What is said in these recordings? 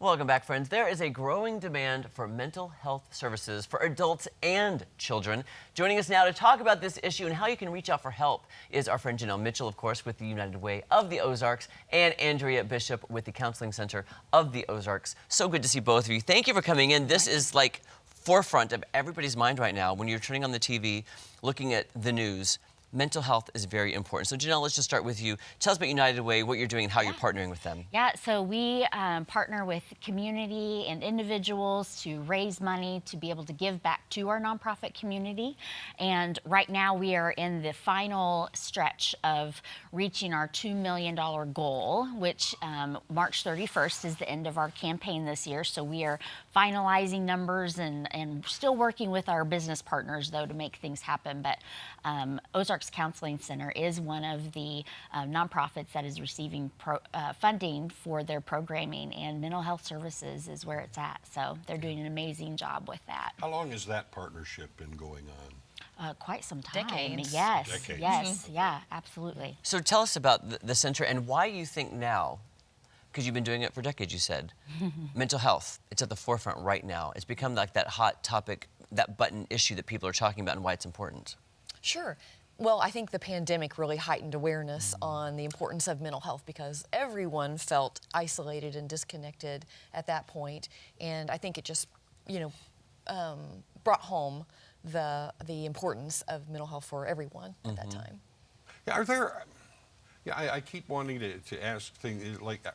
Welcome back, friends. There is a growing demand for mental health services for adults and children. Joining us now to talk about this issue and how you can reach out for help is our friend Janelle Mitchell, of course, with the United Way of the Ozarks, and Andrea Bishop with the Counseling Center of the Ozarks. So good to see both of you. Thank you for coming in. This is like forefront of everybody's mind right now when you're turning on the TV, looking at the news. Mental health is very important. So Janelle, let's just start with you. Tell us about United Way, what you're doing, and how you're partnering with them. Yeah, so we partner with community and individuals to raise money to be able to give back to our nonprofit community. And right now we are in the final stretch of reaching our $2 million goal, which March 31st is the end of our campaign this year. So we are finalizing numbers and still working with our business partners, though, to make things happen. But Ozarks Counseling Center is one of the nonprofits that is receiving funding for their programming, and mental health services is where it's at. So they're doing an amazing job with that. How long has that partnership been going on? Quite some time. Decades. Yes, Decades. yes, yeah, absolutely. So tell us about the center and why you think now, because you've been doing it for decades, you said. Mental health, it's at the forefront right now. It's become like that hot topic, that button issue that people are talking about and why it's important. Sure. Well, I think the pandemic really heightened awareness on the importance of mental health because everyone felt isolated and disconnected at that point. And I think it just, brought home the importance of mental health for everyone at that time. Yeah, I keep wanting to ask things like,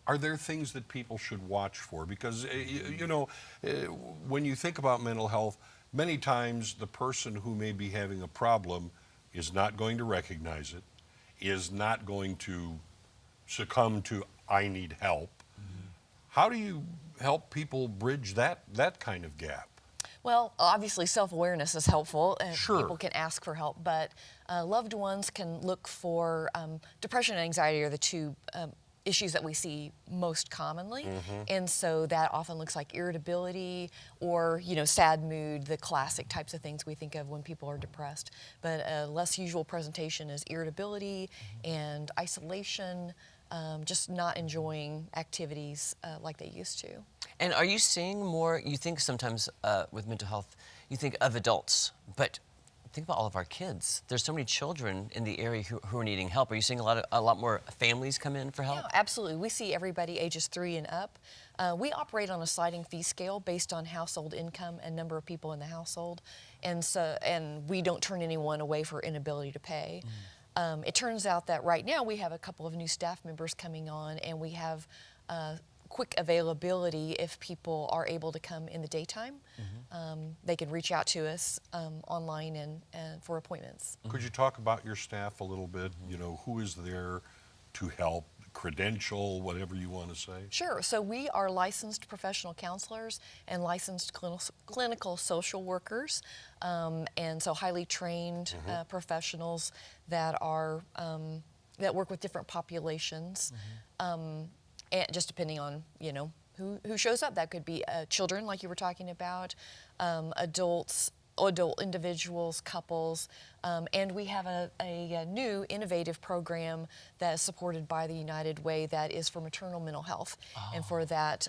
are there things that people should watch for? Because, when you think about mental health, many times the person who may be having a problem is not going to recognize it, is not going to succumb to, I need help. How do you help people bridge that kind of gap? Well, obviously self-awareness is helpful and Sure. people can ask for help, but loved ones can look for depression and anxiety are the two issues that we see most commonly. And so that often looks like irritability or, sad mood, the classic types of things we think of when people are depressed. But a less usual presentation is irritability and isolation, just not enjoying activities like they used to. And are you seeing more, you think sometimes with mental health, you think of adults, but think about all of our kids. There's so many children in the area who are needing help. Are you seeing a lot more families come in for help? Yeah, absolutely. We see everybody ages 3 and up. We operate on a sliding fee scale based on household income and number of people in the household, and we don't turn anyone away for inability to pay. It turns out that right now we have a couple of new staff members coming on, and we have quick availability if people are able to come in the daytime. They can reach out to us online and for appointments. Could you talk about your staff a little bit? Who is there to help, credential, whatever you want to say? Sure. So we are licensed professional counselors and licensed clinical social workers, and so highly trained professionals that are that work with different populations. And just depending on, who shows up. That could be children, like you were talking about, adults, adult individuals, couples, and we have a new innovative program that is supported by the United Way that is for maternal mental health and for that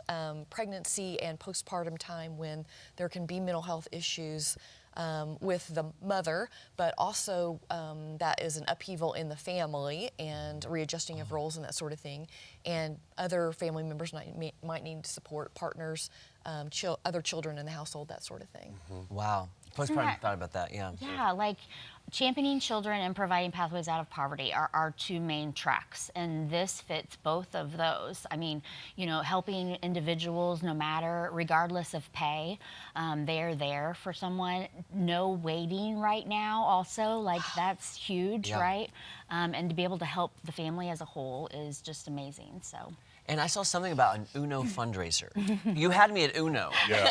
pregnancy and postpartum time when there can be mental health issues with the mother, but also that is an upheaval in the family and readjusting of roles and that sort of thing. And other family members might need support, partners, other children in the household, that sort of thing. Wow. Postpartum, thought about that, yeah. Yeah, like championing children and providing pathways out of poverty are our two main tracks, and this fits both of those. I mean, helping individuals, regardless of pay, they are there for someone. No waiting right now also, like that's huge, right? And to be able to help the family as a whole is just amazing, so. And I saw something about an Uno fundraiser. You had me at Uno. Yeah.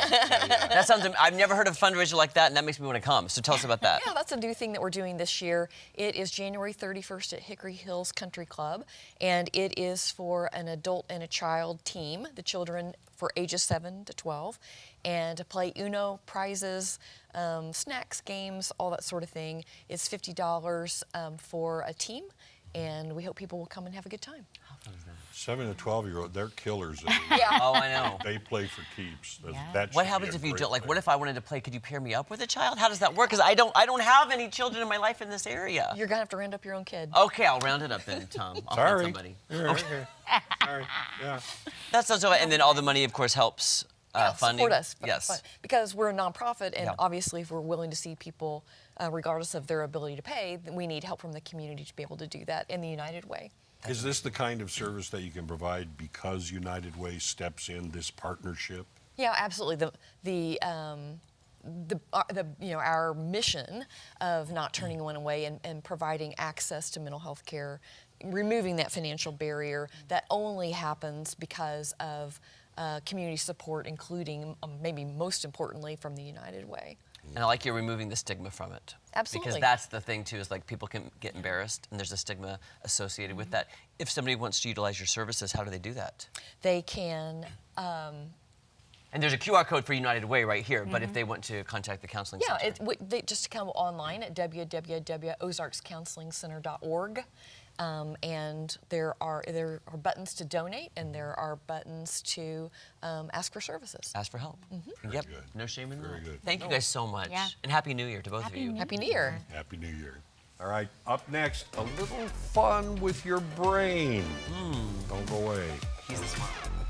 That sounds, I've never heard of a fundraiser like that, and that makes me want to come. So tell us about that. Yeah, that's a new thing that we're doing this year. It is January 31st at Hickory Hills Country Club, and it is for an adult and a child team, the children for ages 7 to 12, and to play Uno, prizes, snacks, games, all that sort of thing. It's $50 for a team, and we hope people will come and have a good time. How 7 to 12-year-old, they're killers. Yeah. Oh, I know. They play for keeps. Yeah. That What should happens be a if you great don't like? thing. What if I wanted to play? Could you pair me up with a child? How does that work? Because I don't have any children in my life in this area. You're gonna have to round up your own kid. Okay, I'll round it up then, Tom. I'll find Sorry. somebody. Okay. Sorry. Yeah. That sounds so. And then all the money, of course, helps funding. Support us. Yes. Because we're a nonprofit, and Yeah. obviously, if we're willing to see people, regardless of their ability to pay, then we need help from the community to be able to do that in the United Way. Is this the kind of service that you can provide because United Way steps in this partnership? Yeah, absolutely. Our mission of not turning one away and providing access to mental health care, removing that financial barrier that only happens because of community support, including maybe most importantly from the United Way. And I like you're removing the stigma from it. Absolutely. Because that's the thing too, is like people can get embarrassed and there's a stigma associated with that. If somebody wants to utilize your services, how do they do that? They can. And there's a QR code for United Way right here, but if they want to contact the counseling Yeah, center. they just come online at www.ozarkscounselingcenter.org. And there are buttons to donate, and there are buttons to ask for services. Ask for help. Very Yep, good. no shame in Very that. good. Thank you guys so much. Yeah. And Happy New Year to both Happy of you. New Happy New Year. Happy New Year. All right, up next, a little fun with your brain. Don't go away. He's the smart one.